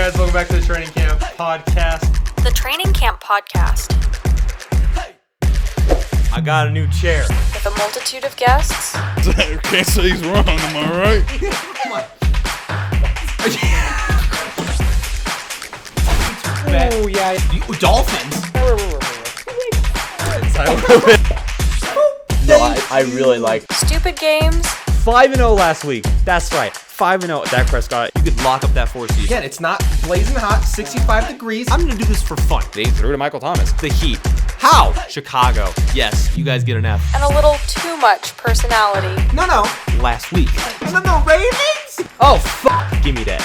guys? Welcome back to the Training Camp Podcast. The Training Camp Podcast. I got a new chair. With a multitude of guests. Can't say he's wrong, am I right? Oh, yeah. Dolphins. No, I really like. Stupid games. 5-0 last week. That's right. 5-0. Dak Prescott. You could lock up that 4 seed. Again, it's not blazing hot, 65 degrees. I'm going to do this for fun. They threw to Michael Thomas. The Heat. How? Chicago. Yes, you guys get an F. And a little too much personality. No. Last week. No, Ravens? Oh, fuck. Give me that.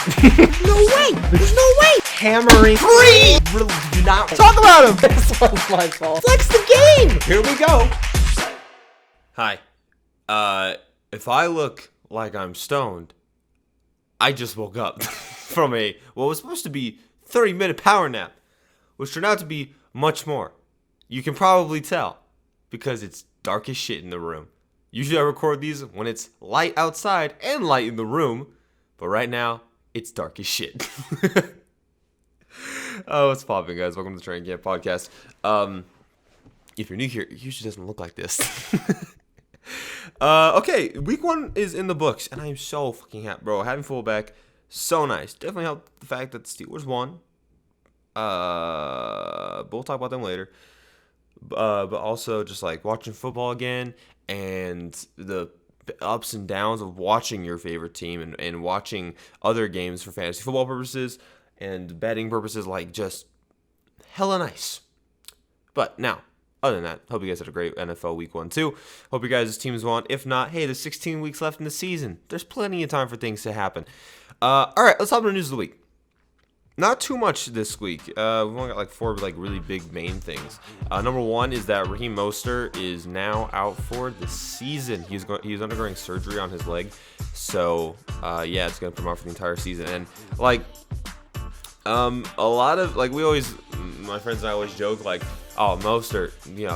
No way. There's no way. Hammering. 3. Really, do not talk about him. This one's my fault. Flex the game. Here we go. Hi. If I look like I'm stoned, I just woke up from what was supposed to be 30-minute power nap, which turned out to be much more. You can probably tell because it's dark as shit in the room. Usually I record these when it's light outside and light in the room, but right now it's dark as shit. Oh, what's popping, guys? Welcome to the Training Camp Podcast. If you're new here, it usually doesn't look like this. Okay, week 1 is in the books, and I am so fucking happy, bro. Having fullback, so nice. Definitely helped the fact that the Steelers won. But we'll talk about them later. But also just like watching football again, and the ups and downs of watching your favorite team and watching other games for fantasy football purposes and betting purposes, like just hella nice. But now, other than that, hope you guys had a great NFL week 1 too. Hope your guys' teams won. If not, hey, there's 16 weeks left in the season. There's plenty of time for things to happen. All right, let's hop into the news of the week. Not too much this week. We've only got like 4 really big main things. Number 1 is that Raheem Moster is now out for the season. He's undergoing surgery on his leg, so yeah, it's gonna put him out for the entire season. And like a lot of my friends and I always joke like, oh, Mostert,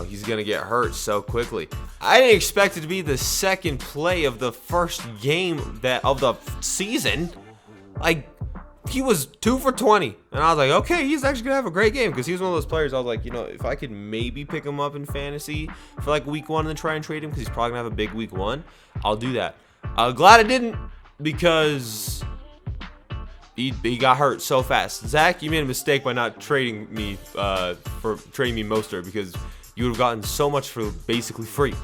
he's gonna get hurt so quickly. I didn't expect it to be the second play of the first game of the season. Like, he was 2 for 20, and I was like, okay, he's actually gonna have a great game, because he was one of those players I was like, if I could maybe pick him up in fantasy for like week 1 and then try and trade him, because he's probably gonna have a big week 1, I'll do that. Glad I didn't, because he got hurt so fast. Zach, you made a mistake by not trading me Mostert, because you would have gotten so much for basically free.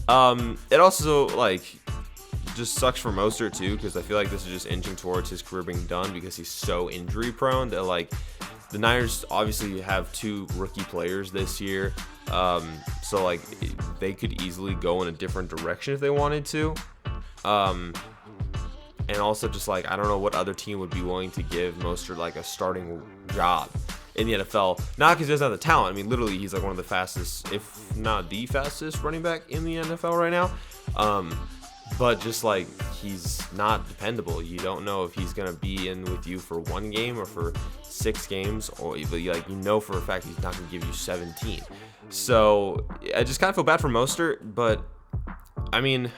It also just sucks for Mostert too, because I feel like this is just inching towards his career being done, because he's so injury prone that the Niners obviously have 2 rookie players this year, so they could easily go in a different direction if they wanted to. And also just I don't know what other team would be willing to give Mostert a starting job in the NFL. Not because he doesn't have the talent. I mean, literally, he's one of the fastest, if not the fastest running back in the NFL right now. But just he's not dependable. You don't know if he's gonna be in with you for 1 game or for 6 games, or for a fact he's not gonna give you 17. So I just kind of feel bad for Mostert, but I mean,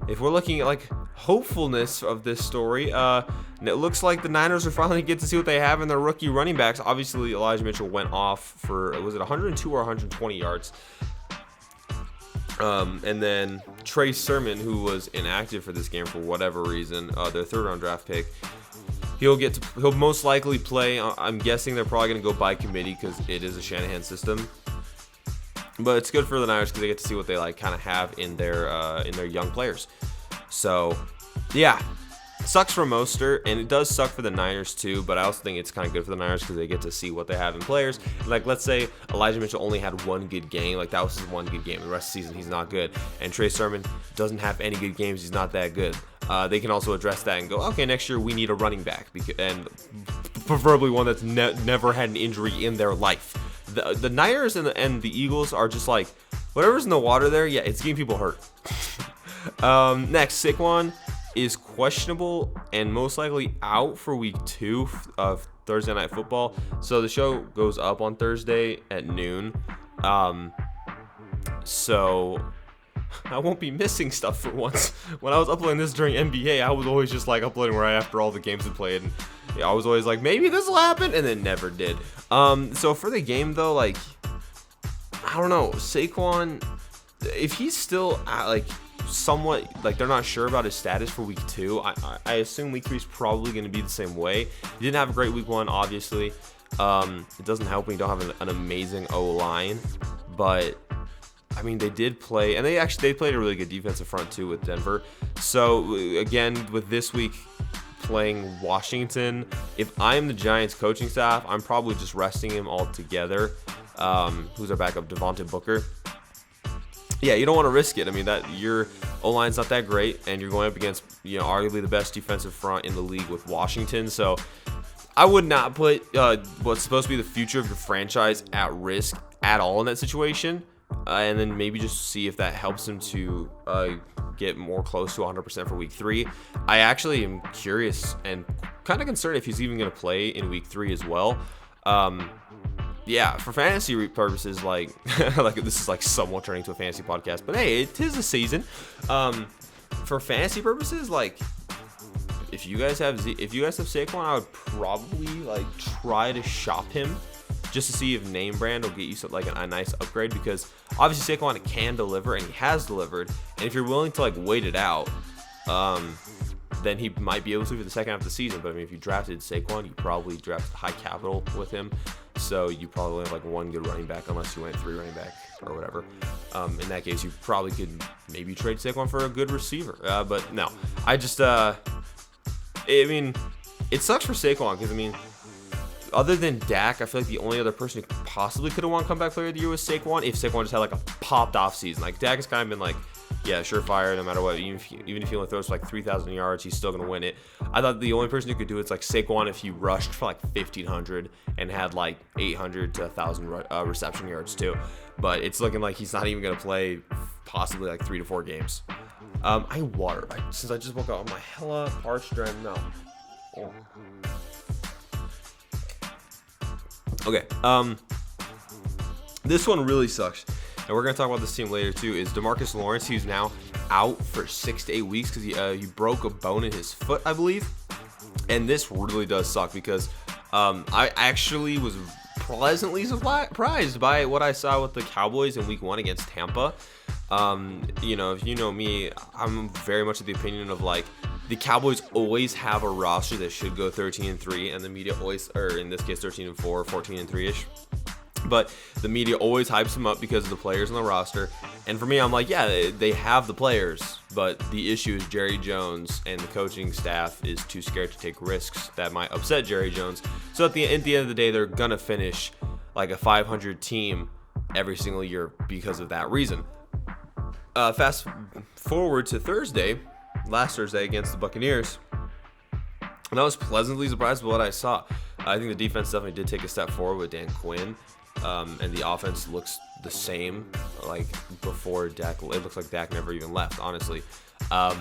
if we're looking at hopefulness of this story, it looks like the Niners are finally get to see what they have in their rookie running backs. Obviously, Elijah Mitchell went off for, was it 102 or 120 yards? And then Trey Sermon, who was inactive for this game for whatever reason, their 3rd-round draft pick, he'll most likely play. I'm guessing they're probably going to go by committee, because it is a Shanahan system. But it's good for the Niners because they get to see what they kind of have in their young players. So, yeah, sucks for Mostert, and it does suck for the Niners too, but I also think it's kind of good for the Niners because they get to see what they have in players. Let's say Elijah Mitchell only had 1 good game, that was his 1 good game. The rest of the season, he's not good. And Trey Sermon doesn't have any good games, he's not that good. They can also address that and go, okay, next year we need a running back, and preferably one that's never had an injury in their life. The Niners and the Eagles are just whatever's in the water there, yeah, it's getting people hurt. Next, Saquon is questionable and most likely out for week 2 of Thursday Night Football. So the show goes up on Thursday at noon. So I won't be missing stuff for once. When I was uploading this during NBA, I was always just uploading right after all the games had played. And I was always like, maybe this will happen, and it never did. So for the game though, like, I don't know, Saquon, if he's still somewhat they're not sure about his status for week 2, I assume week 3 is probably going to be the same way. He didn't have a great week 1, obviously. It doesn't help when you don't have an amazing O-line, but I mean, they did play, and they played a really good defensive front too with Denver. So again, with this week playing Washington, if I'm the Giants coaching staff, I'm probably just resting him altogether. Who's our backup? Devontae Booker. Yeah, you don't want to risk it. I mean, that your O-line's not that great, and you're going up against, arguably the best defensive front in the league with Washington. So I would not put what's supposed to be the future of your franchise at risk at all in that situation. And then maybe just see if that helps him to get more close to 100% for week 3. I actually am curious and kind of concerned if he's even going to play in week 3 as well. Yeah, for fantasy purposes, like this is like somewhat turning to a fantasy podcast, but hey, it is a season. For fantasy purposes, like if you guys have Saquon, I would probably try to shop him just to see if name brand will get you a nice upgrade, because obviously Saquon can deliver and he has delivered, and if you're willing to wait it out, then he might be able to for the second half of the season. But I mean, if you drafted Saquon, you probably drafted high capital with him, so you probably only have one good running back unless you went 3 running back or whatever. In that case, you probably could maybe trade Saquon for a good receiver. But no, I just I mean, it sucks for Saquon because I mean, other than Dak, I feel like the only other person who possibly could have won comeback player of the year was Saquon, if Saquon just had a popped off season. Dak has kind of been yeah, surefire no matter what. Even if he only throws for 3,000 yards, he's still gonna win it. I thought the only person who could do it's Saquon if he rushed for 1,500 and had 800 to 1,000 reception yards too. But it's looking like he's not even gonna play possibly 3 to 4 games. Since I just woke up, my hella parched dry mouth. Oh. Okay, this one really sucks, and we're going to talk about this team later too, is DeMarcus Lawrence. He's now out for 6 to 8 weeks because he broke a bone in his foot, I believe, and this really does suck because I actually was pleasantly surprised by what I saw with the Cowboys in week 1 against Tampa. If you know me, I'm very much of the opinion of the Cowboys always have a roster that should go 13-3, and the media always, or in this case 13-4, 14-3ish. But the media always hypes them up because of the players on the roster. And for me, I'm yeah, they have the players, but the issue is Jerry Jones and the coaching staff is too scared to take risks that might upset Jerry Jones. So at the end of the day, they're gonna finish a 500 team every single year because of that reason. Fast forward to last Thursday against the Buccaneers, and I was pleasantly surprised by what I saw. I think the defense definitely did take a step forward with Dan Quinn, and the offense looks the same before Dak. It looks like Dak never even left, honestly. But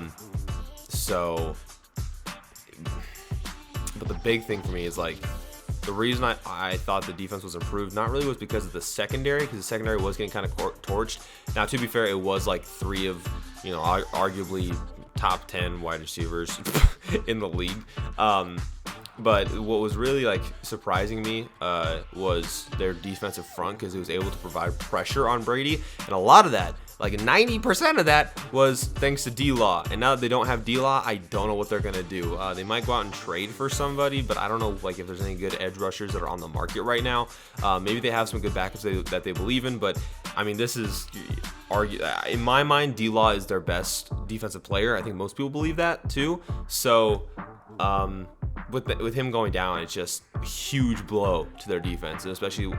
the big thing for me is the reason I thought the defense was improved not really was because of the secondary, because the secondary was getting kind of torched. Now, to be fair, it was 3 of arguably top 10 wide receivers in the league. But what was really surprising me was their defensive front, because it was able to provide pressure on Brady, and a lot of that, 90% of that, was thanks to D-Law. And now that they don't have D-Law, I don't know what they're gonna do. They might go out and trade for somebody, but I don't know if there's any good edge rushers that are on the market right now. Maybe they have some good backups that they believe in, but I mean, this is in my mind, D-Law is their best defensive player. I think most people believe that too. So with him going down, it's just a huge blow to their defense, and especially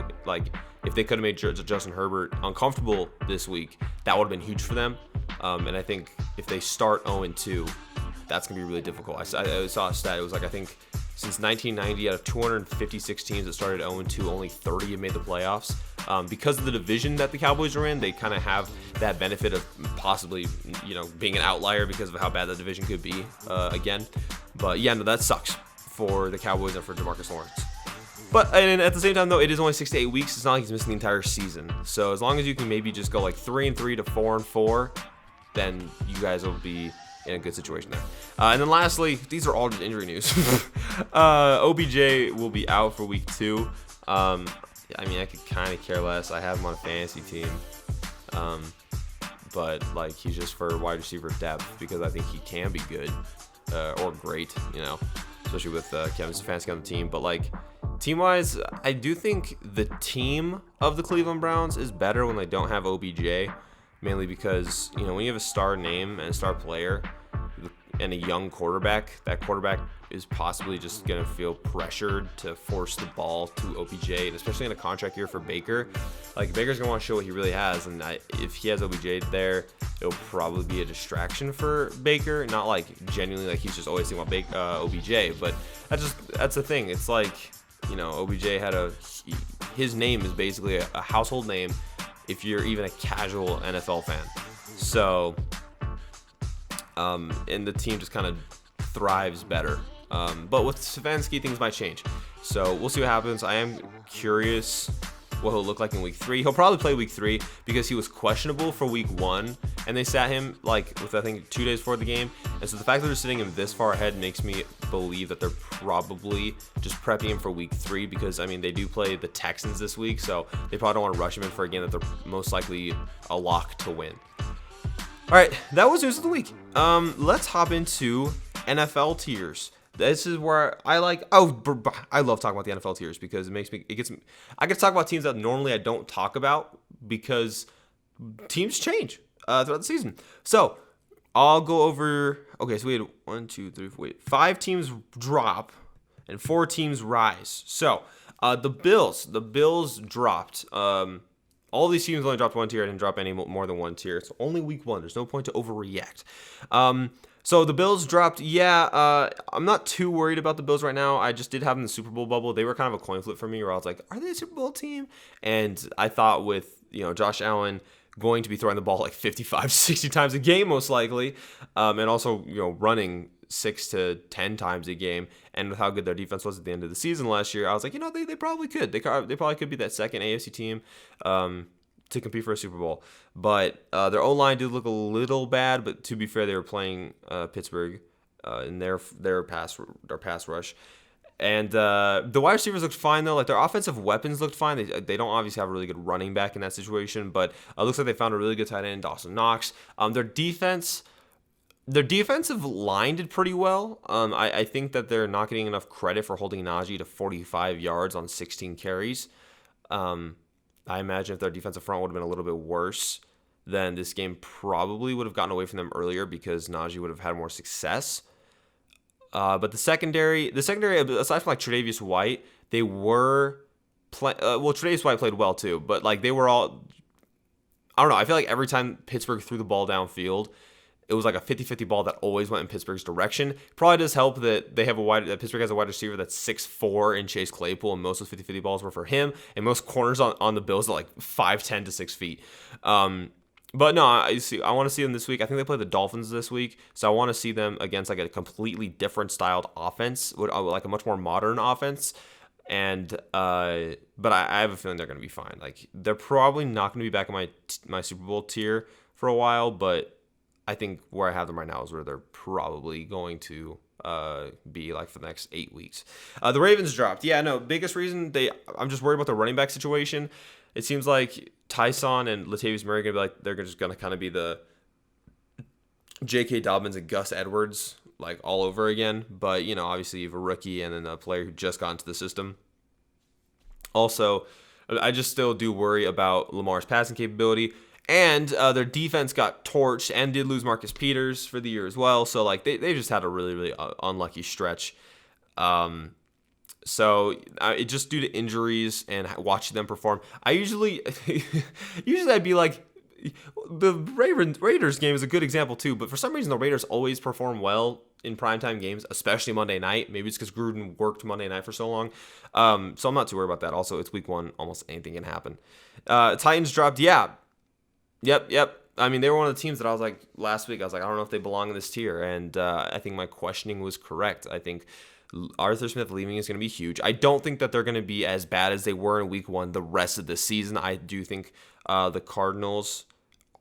if they could have made Justin Herbert uncomfortable this week, that would have been huge for them. And I think if they start 0-2, that's gonna be really difficult. I saw a stat. It was I think since 1990, out of 256 teams that started 0-2, only 30 have made the playoffs. Because of the division that the Cowboys are in, they kind of have that benefit of possibly, being an outlier because of how bad that division could be again. But yeah, no, that sucks for the Cowboys and for DeMarcus Lawrence. But and at the same time, though, it is only 6 to 8 weeks. It's not like he's missing the entire season. So as long as you can maybe just go 3-3 to 4-4, then you guys will be in a good situation there. And then lastly, these are all just injury news. OBJ will be out for week 2. I mean, I could kind of care less. I have him on a fantasy team. But like, he's just for wide receiver depth because I think he can be good or great, especially with Kevin Stefanski on the team. But like, team-wise, I do think the team of the Cleveland Browns is better when they don't have OBJ, mainly because, when you have a star name and a star player and a young quarterback, that quarterback is possibly just going to feel pressured to force the ball to OBJ, and especially in a contract year for Baker. Like, Baker's going to want to show what he really has, and if he has OBJ there, it'll probably be a distraction for Baker, not like genuinely like he's just always thinking about OBJ, but that's the thing. It's like, OBJ had his name is basically a household name if you're even a casual NFL fan. So, and the team just kind of thrives better. But with Stefanski, things might change. So we'll see what happens. I am curious what he'll look like in week 3. He'll probably play week 3 because he was questionable for week 1, and they sat him with I think 2 days before the game. And so the fact that they're sitting him this far ahead makes me believe that they're probably just prepping him for week 3 because, I mean, they do play the Texans this week, so they probably don't want to rush him in for a game that they're most likely a lock to win. All right, that was news of the week. Let's hop into NFL tiers. This is where I love talking about the NFL tiers because I get to talk about teams that normally I don't talk about because teams change throughout the season. So I'll go over. Okay, so we had 5 teams drop and 4 teams rise. So the Bills dropped. All these teams only dropped 1 tier. I didn't drop any more than 1 tier. It's only week 1. There's no point to overreact. So the Bills dropped. I'm not too worried about the Bills right now. I just did have them in the Super Bowl bubble. They were kind of a coin flip for me where I was like, are they a Super Bowl team? And I thought with, Josh Allen going to be throwing the ball like 55, 60 times a game most likely, and also, running 6 to 10 times a game, and with how good their defense was at the end of the season last year, I was like, they probably could. They probably could be that second AFC team to compete for a Super Bowl. But their O-line did look a little bad, but to be fair, they were playing Pittsburgh in their pass rush. And the wide receivers looked fine, though. Like, their offensive weapons looked fine. They don't obviously have a really good running back in that situation, but it looks like they found a really good tight end, Dawson Knox. Their defensive line did pretty well. I think that they're not getting enough credit for holding Najee to 45 yards on 16 carries. I imagine if their defensive front would have been a little bit worse, then this game probably would have gotten away from them earlier because Najee would have had more success. But the secondary, aside from like Tre'Davious White, they were Tre'Davious White played well too, but like they were all, I don't know. I feel like every time Pittsburgh threw the ball downfield, it was like a 50-50 ball that always went in Pittsburgh's direction. Probably does help that that Pittsburgh has a wide receiver that's 6'4" in Chase Claypool, and most of those 50-50 balls were for him, and most corners on the Bills are like 5'10" to 6 feet. But no, I want to see them this week. I think they play the Dolphins this week, so I want to see them against like a completely different styled offense, like a much more modern offense. And but I have a feeling they're going to be fine. Like, they're probably not going to be back in my Super Bowl tier for a while, but I think where I have them right now is where they're probably going to be like for the next 8 weeks. The Ravens dropped. Biggest reason I'm just worried about the running back situation. It seems like Tyson and Latavius Murray are going to be like, they're just going to kind of be the J.K. Dobbins and Gus Edwards like all over again. But, obviously you have a rookie and then a player who just got into the system. Also, I just still do worry about Lamar's passing capability. And their defense got torched and did lose Marcus Peters for the year as well. So, like, they just had a really, really unlucky stretch. So, it just due to injuries and watching them perform. I usually I'd be like, the Raiders game is a good example too. But for some reason, the Raiders always perform well in primetime games, especially Monday night. Maybe it's because Gruden worked Monday night for so long. So I'm not too worried about that. Also, it's week 1. Almost anything can happen. Titans dropped. Yep. I mean, they were one of the teams that I was like, last week, I was like, I don't know if they belong in this tier. And I think my questioning was correct. I think Arthur Smith leaving is going to be huge. I don't think that they're going to be as bad as they were in week 1 the rest of the season. I do think the Cardinals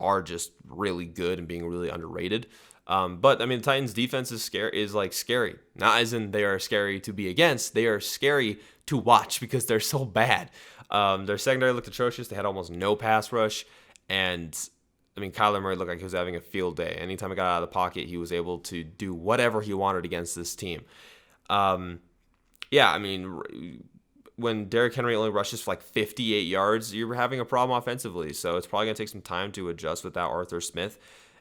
are just really good and being really underrated. But I mean, the Titans' defense is scary. Not as in they are scary to be against. They are scary to watch because they're so bad. Their secondary looked atrocious. They had almost no pass rush, and I mean, Kyler Murray looked like he was having a field day. Anytime he got out of the pocket, he was able to do whatever he wanted against this team. Yeah, I mean, when Derrick Henry only rushes for like 58 yards, you're having a problem offensively. So it's probably going to take some time to adjust without Arthur Smith.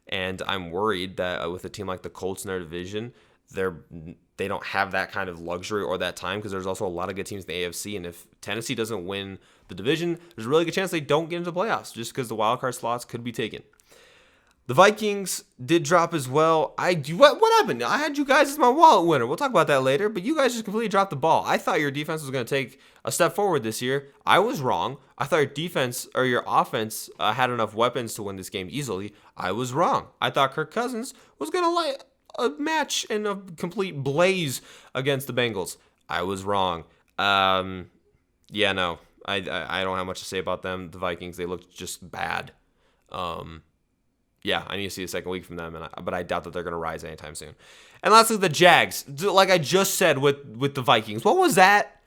And I'm worried that with a team like the Colts in their division, they don't have that kind of luxury or that time because there's also a lot of good teams in the AFC. And if Tennessee doesn't win the division, there's a really good chance they don't get into the playoffs just because the wild card slots could be taken. The Vikings did drop as well. What happened? I had you guys as my wallet winner. We'll talk about that later, but you guys just completely dropped the ball. I thought your defense was going to take a step forward this year. I was wrong. I thought your defense or your offense had enough weapons to win this game easily. I was wrong. I thought Kirk Cousins was going to light a match in a complete blaze against the Bengals. I was wrong. Yeah, no. I don't have much to say about them. The Vikings, they looked just bad. Yeah, I need to see a second week from them, but I doubt that they're going to rise anytime soon. And lastly, the Jags. Like I just said with the Vikings, what was that?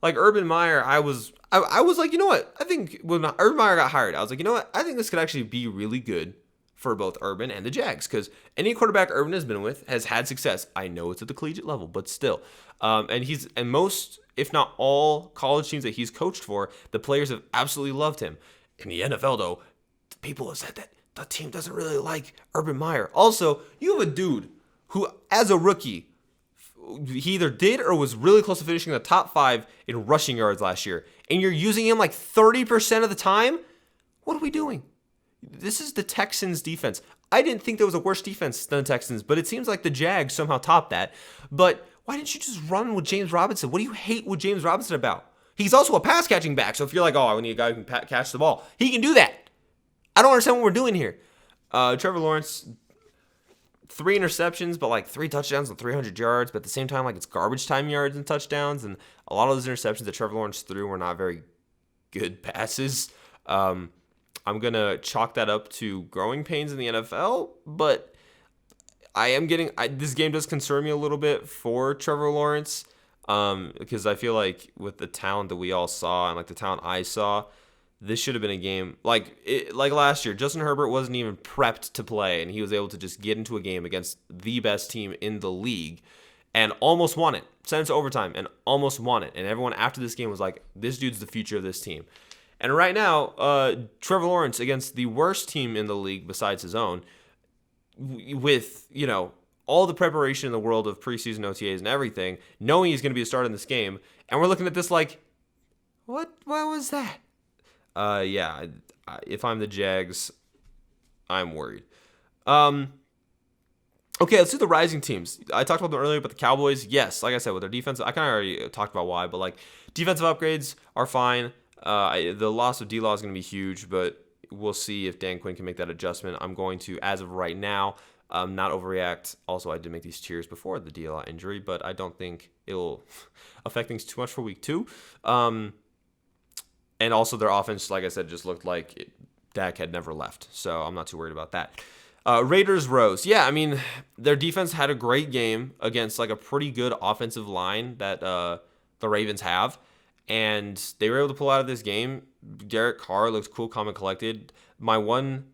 Like Urban Meyer, I was like, you know what? I think when Urban Meyer got hired, I was like, you know what? I think this could actually be really good for both Urban and the Jags because any quarterback Urban has been with has had success. I know it's at the collegiate level, but still. And most, if not all, college teams that he's coached for, the players have absolutely loved him. In the NFL, though, people have said that the team doesn't really like Urban Meyer. Also, you have a dude who, as a rookie, he either did or was really close to finishing the top 5 in rushing yards last year, and you're using him like 30% of the time? What are we doing? This is the Texans' defense. I didn't think there was a worse defense than the Texans, but it seems like the Jags somehow topped that. But why didn't you just run with James Robinson? What do you hate with James Robinson about? He's also a pass-catching back, so if you're like, oh, I need a guy who can catch the ball, he can do that. I don't understand what we're doing here. Trevor Lawrence, 3 interceptions, but like 3 touchdowns and 300 yards. But at the same time, like it's garbage time yards and touchdowns. And a lot of those interceptions that Trevor Lawrence threw were not very good passes. I'm going to chalk that up to growing pains in the NFL. But this game does concern me a little bit for Trevor Lawrence. Because I feel like with the talent that we all saw and like the talent I saw, this should have been a game like last year. Justin Herbert wasn't even prepped to play, and he was able to just get into a game against the best team in the league and almost won it. Sent it to overtime and almost won it. And everyone after this game was like, this dude's the future of this team. And right now, Trevor Lawrence against the worst team in the league besides his own, with, all the preparation in the world of preseason OTAs and everything, knowing he's going to be a starter in this game, and we're looking at this like, what was that? Yeah, if I'm the Jags, I'm worried. Okay, let's do the rising teams. I talked about them earlier, but the Cowboys, yes, like I said, with their defense, I kind of already talked about why, but like defensive upgrades are fine. The loss of D-Law is going to be huge, but we'll see if Dan Quinn can make that adjustment. I'm going to, as of right now, not overreact. Also, I did make these tiers before the D-Law injury, but I don't think it'll affect things too much for week 2. And also their offense, like I said, just looked like Dak had never left. So I'm not too worried about that. Raiders rose. Yeah, I mean, their defense had a great game against like a pretty good offensive line that the Ravens have. And they were able to pull out of this game. Derek Carr looks cool, calm, and collected. My one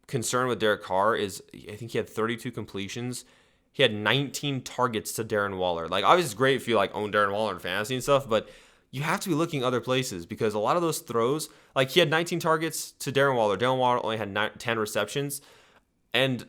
concern with Derek Carr is I think he had 32 completions. He had 19 targets to Darren Waller. Like, obviously, it's great if you like own Darren Waller in fantasy and stuff, but you have to be looking other places because a lot of those throws, like he had 19 targets to Darren Waller. Darren Waller only had 10 receptions. And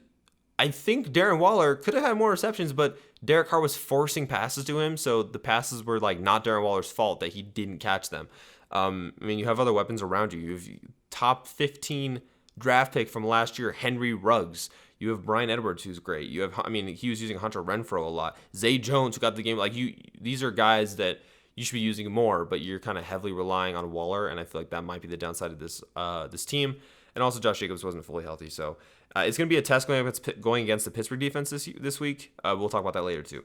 I think Darren Waller could have had more receptions, but Derek Carr was forcing passes to him. So the passes were like not Darren Waller's fault that he didn't catch them. I mean, you have other weapons around you. You have top 15 draft pick from last year, Henry Ruggs. You have Brian Edwards, who's great. You have, I mean, he was using Hunter Renfrow a lot. Zay Jones, who got the game. Like these are guys that you should be using more, but you're kind of heavily relying on Waller, and I feel like that might be the downside of this team. And also, Josh Jacobs wasn't fully healthy, so it's going to be a test going against the Pittsburgh defense this week. We'll talk about that later too.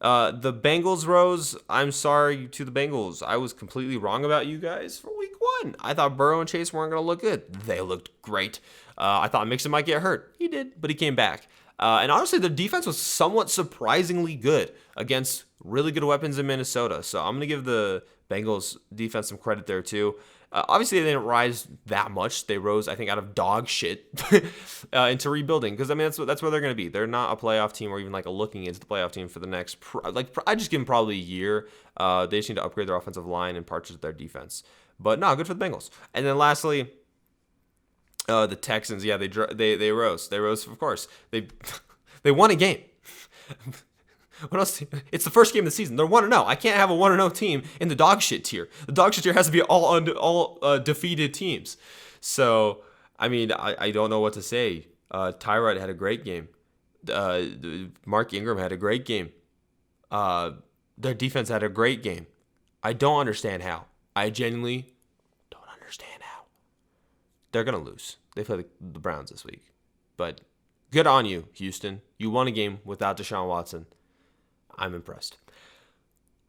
The Bengals rose. I'm sorry to the Bengals. I was completely wrong about you guys for week 1. I thought Burrow and Chase weren't going to look good. They looked great. I thought Mixon might get hurt. He did, but he came back. And honestly, the defense was somewhat surprisingly good against really good weapons in Minnesota. So I'm going to give the Bengals defense some credit there too. Obviously, they didn't rise that much. They rose, I think, out of dog shit into rebuilding. Because, I mean, that's where they're going to be. They're not a playoff team or even like a looking into the playoff team for the next, I just give them probably a year. They just need to upgrade their offensive line and parts of their defense. But no, good for the Bengals. And then lastly, the Texans. Yeah, they rose. They rose, of course. They won a game. What else? It's the first game of the season. They're 1-0. I can't have a 1-0 team in the dog shit tier. The dog shit tier has to be all defeated teams. So, I mean, I don't know what to say. Tyrod had a great game. Mark Ingram had a great game. Their defense had a great game. I don't understand how. I genuinely don't understand how. They're going to lose. They play the Browns this week. But good on you, Houston. You won a game without Deshaun Watson. I'm impressed.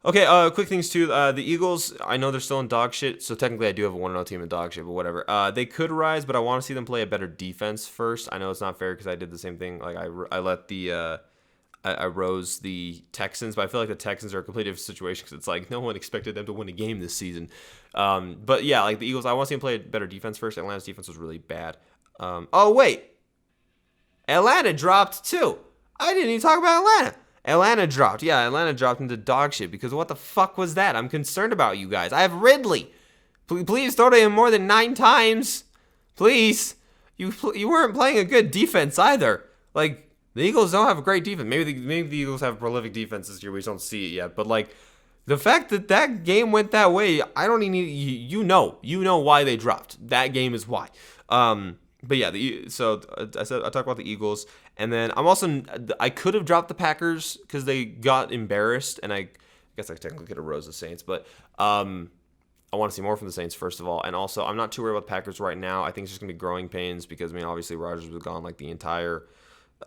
Okay, quick things too. The Eagles, I know they're still in dog shit, so technically I do have a 1-0 team in dog shit, but whatever. They could rise, but I want to see them play a better defense first. I know it's not fair because I did the same thing. Like I rose the Texans, but I feel like the Texans are a completely different situation because it's like no one expected them to win a game this season. But yeah, like the Eagles, I want to see them play a better defense first. Atlanta's defense was really bad. Oh wait, Atlanta dropped too. I didn't even talk about Atlanta. Atlanta dropped. Yeah, Atlanta dropped into dog shit because what the fuck was that? I'm concerned about you guys. I have Ridley. Please throw to him more than 9 times. Please. You weren't playing a good defense either. Like, the Eagles don't have a great defense. Maybe the Eagles have a prolific defense this year. We just don't see it yet. But, like, the fact that game went that way, I don't even need... You know why they dropped. That game is why. But yeah, so I talked about the Eagles, and then I could have dropped the Packers because they got embarrassed, and I guess I technically could have rose the Saints, but I want to see more from the Saints first of all, and also I'm not too worried about the Packers right now. I think it's just gonna be growing pains because I mean obviously Rodgers was gone like the entire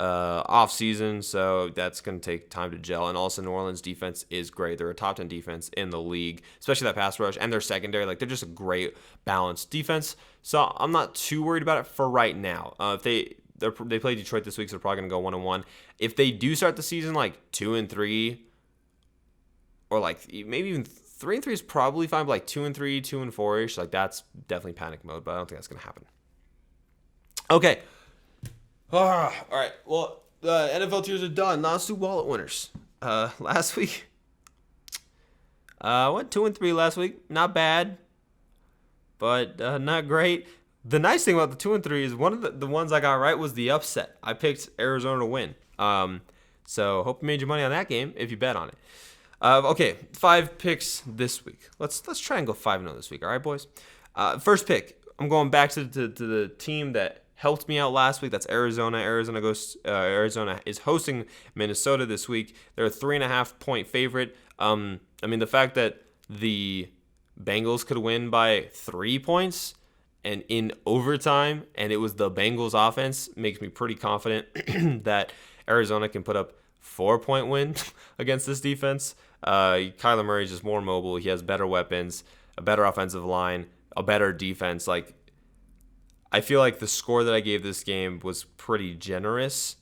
off season, so that's gonna take time to gel. And also New Orleans defense is great. They're a top 10 defense in the league, especially that pass rush and their secondary. Like they're just a great balanced defense. So I'm not too worried about it for right now. If they play Detroit this week, so they're probably gonna go 1-1. If they do start the season like 2-3, or like maybe even 3-3 is probably fine, but like 2-3, 2-4ish, like that's definitely panic mode. But I don't think that's gonna happen. Okay. All right. Well, the NFL tiers are done. Non-Stu Wallet winners. Last week, went 2-3 last week. Not bad, but not great. The nice thing about the 2-3 is one of the ones I got right was the upset. I picked Arizona to win. So hope you made your money on that game if you bet on it. Okay, 5 picks this week. Let's try and go 5-0 this week. All right, boys. First pick. I'm going back to the team that helped me out last week. That's Arizona. Arizona is hosting Minnesota this week. They're a 3.5 point favorite. I mean, the fact that the Bengals could win by 3 points and in overtime, and it was the Bengals offense, makes me pretty confident that Arizona can put up 4-point win against this defense. Kyler Murray's just more mobile. He has better weapons, a better offensive line, a better defense. Like, I feel like the score that I gave this game was pretty generous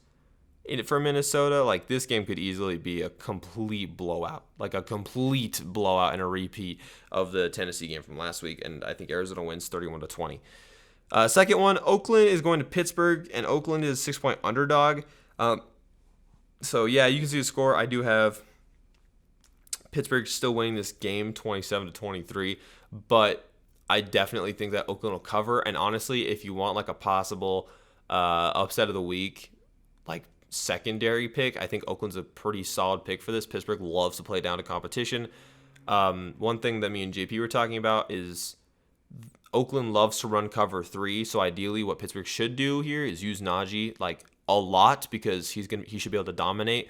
for Minnesota. Like, this game could easily be a complete blowout. Like, a complete blowout and a repeat of the Tennessee game from last week. And I think Arizona wins 31-20. Second one, Oakland is going to Pittsburgh, and Oakland is a 6-point underdog. So, yeah, you can see the score. I do have Pittsburgh still winning this game 27-23, but I definitely think that Oakland will cover. And honestly, if you want like a possible upset of the week, like secondary pick, I think Oakland's a pretty solid pick for this. Pittsburgh loves to play down to competition. One thing that me and JP were talking about is Oakland loves to run cover 3. So ideally what Pittsburgh should do here is use Najee like a lot because he should be able to dominate.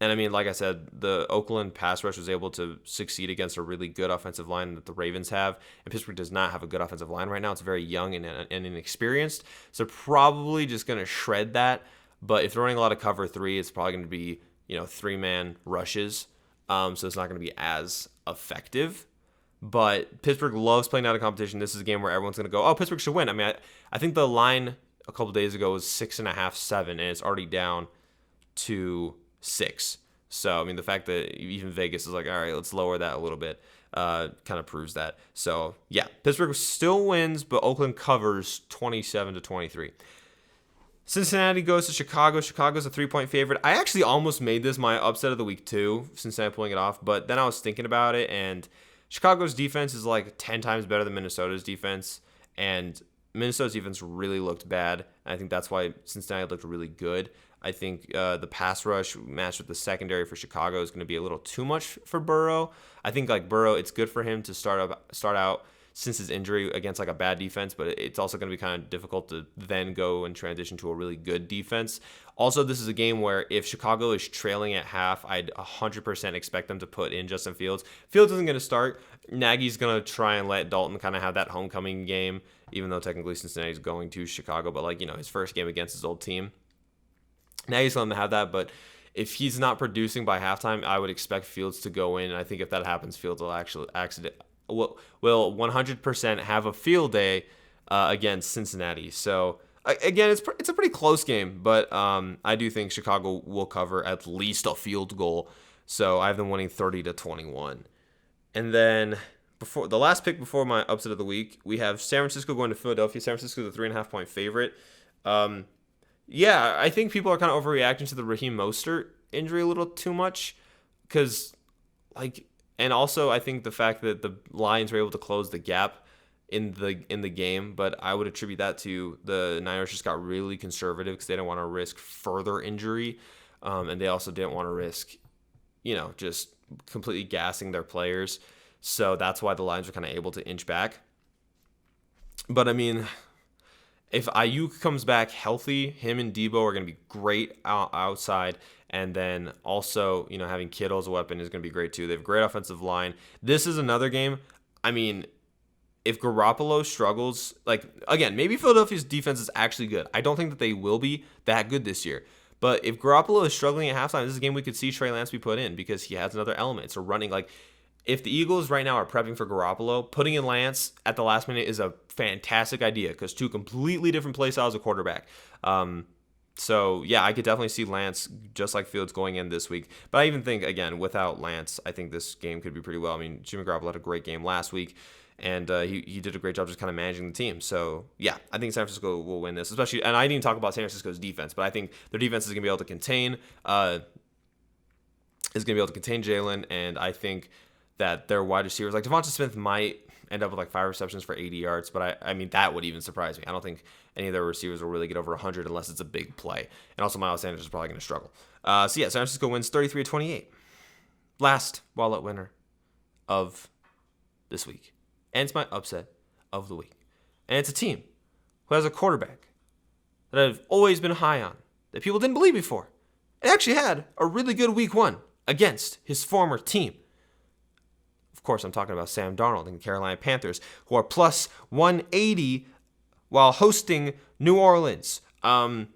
And I mean, like I said, the Oakland pass rush was able to succeed against a really good offensive line that the Ravens have. And Pittsburgh does not have a good offensive line right now. It's very young and inexperienced. So probably just going to shred that. But if they're running a lot of cover 3, it's probably going to be, 3-man rushes. So it's not going to be as effective. But Pittsburgh loves playing out of competition. This is a game where everyone's going to go, oh, Pittsburgh should win. I mean, I think the line a couple days ago was 6.5, 7, and it's already down to 6. So, I mean, the fact that even Vegas is like, all right, let's lower that a little bit, kind of proves that. So, yeah, Pittsburgh still wins, but Oakland covers 27-23. Cincinnati goes to Chicago. Chicago's a 3-point favorite. I actually almost made this my upset of the week too, Cincinnati pulling it off, but then I was thinking about it, and Chicago's defense is like 10 times better than Minnesota's defense, and Minnesota's defense really looked bad. I think that's why Cincinnati looked really good. I think the pass rush matched with the secondary for Chicago is going to be a little too much for Burrow. I think like Burrow, it's good for him to start out since his injury against like a bad defense, but it's also going to be kind of difficult to then go and transition to a really good defense. Also, this is a game where if Chicago is trailing at half, I'd 100% expect them to put in Justin Fields. Fields isn't going to start. Nagy's going to try and let Dalton kind of have that homecoming game, even though technically Cincinnati's going to Chicago, but like, you know, his first game against his old team. Nagy's going to have that, but if he's not producing by halftime, I would expect Fields to go in. And I think if that happens, Fields will will 100% have a field day against Cincinnati. So again, it's a pretty close game, but I do think Chicago will cover at least a field goal. So I have them winning 30-21. And then before the last pick before my upset of the week, we have San Francisco going to Philadelphia. San Francisco is a 3.5-point favorite. Yeah, I think people are kind of overreacting to the Raheem Moster injury a little too much, because like, and also I think the fact that the Lions were able to close the gap in the game, but I would attribute that to the Niners just got really conservative because they didn't want to risk further injury, and they also didn't want to risk, you know, just completely gassing their players. So that's why the Lions were kind of able to inch back. But I mean, if Ayuk comes back healthy, him and Debo are going to be great outside. And then also, you know, having Kittle as a weapon is going to be great too. They have a great offensive line. This is another game. I mean, if Garoppolo struggles, like, again, maybe Philadelphia's defense is actually good. I don't think that they will be that good this year. But if Garoppolo is struggling at halftime, this is a game we could see Trey Lance be put in because he has another element. It's a running, like, if the Eagles right now are prepping for Garoppolo, putting in Lance at the last minute is a fantastic idea because two completely different play styles of quarterback. So, yeah, I could definitely see Lance just like Fields going in this week. But I even think, again, without Lance, I think this game could be pretty well. I mean, Jimmy Garoppolo had a great game last week, and he did a great job just kind of managing the team. So, yeah, I think San Francisco will win this, especially. And I didn't even talk about San Francisco's defense, but I think their defense is going to be able to contain Jalen, and I think that their wide receivers, like Devonta Smith, might end up with like 5 receptions for 80 yards, but I mean, that would even surprise me. I don't think any of their receivers will really get over 100 unless it's a big play. And also, Miles Sanders is probably going to struggle. So, yeah, San Francisco wins 33-28. Last wallet winner of this week. And it's my upset of the week. And it's a team who has a quarterback that I've always been high on, that people didn't believe before. It actually had a really good week 1 against his former team. Of course, I'm talking about Sam Darnold and the Carolina Panthers, who are plus 180 while hosting New Orleans. I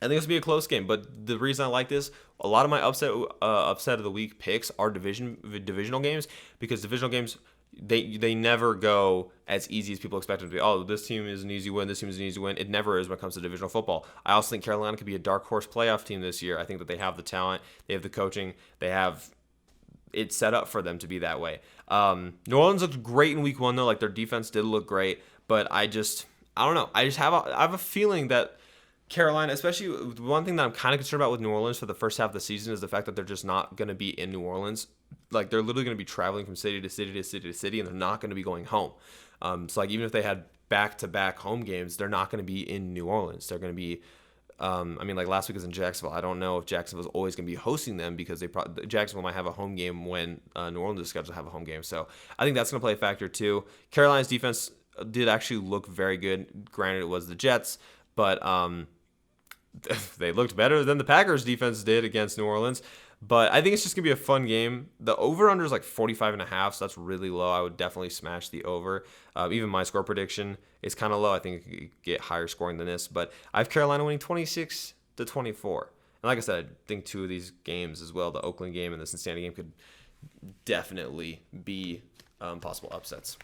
think this will be a close game, but the reason I like this, a lot of my upset of the week picks are divisional games, because divisional games, they never go as easy as people expect them to be. Oh, this team is an easy win, this team is an easy win. It never is when it comes to divisional football. I also think Carolina could be a dark horse playoff team this year. I think that they have the talent, they have the coaching, they have it's set up for them to be that way. New Orleans looked great in week 1 though. Like, their defense did look great, but I don't know. I have a feeling that Carolina, especially one thing that I'm kind of concerned about with New Orleans for the first half of the season is the fact that they're just not going to be in New Orleans. Like, they're literally going to be traveling from city to city to city to city, and they're not going to be going home. So like, even if they had back-to-back home games, they're not going to be in New Orleans. They're going to be I mean, like last week was in Jacksonville. I don't know if Jacksonville's always going to be hosting them because Jacksonville might have a home game when New Orleans is scheduled to have a home game. So I think that's going to play a factor too. Carolina's defense did actually look very good. Granted, it was the Jets, but they looked better than the Packers defense did against New Orleans. But I think it's just going to be a fun game. The over-under is like 45.5, so that's really low. I would definitely smash the over. Even my score prediction is kind of low. I think it could get higher scoring than this. But I have Carolina winning 26-24. And like I said, I think 2 of these games as well, the Oakland game and the Cincinnati game, could definitely be possible upsets.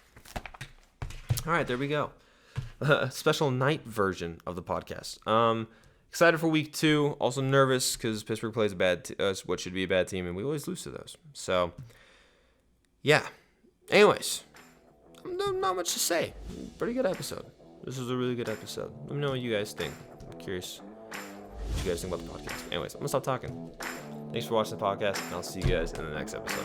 All right, there we go. special night version of the podcast. Excited for week 2. Also nervous because Pittsburgh plays what should be a bad team, and we always lose to those. So, yeah. Anyways, not much to say. Pretty good episode. This was a really good episode. Let me know what you guys think. I'm curious what you guys think about the podcast. Anyways, I'm gonna stop talking. Thanks for watching the podcast, and I'll see you guys in the next episode.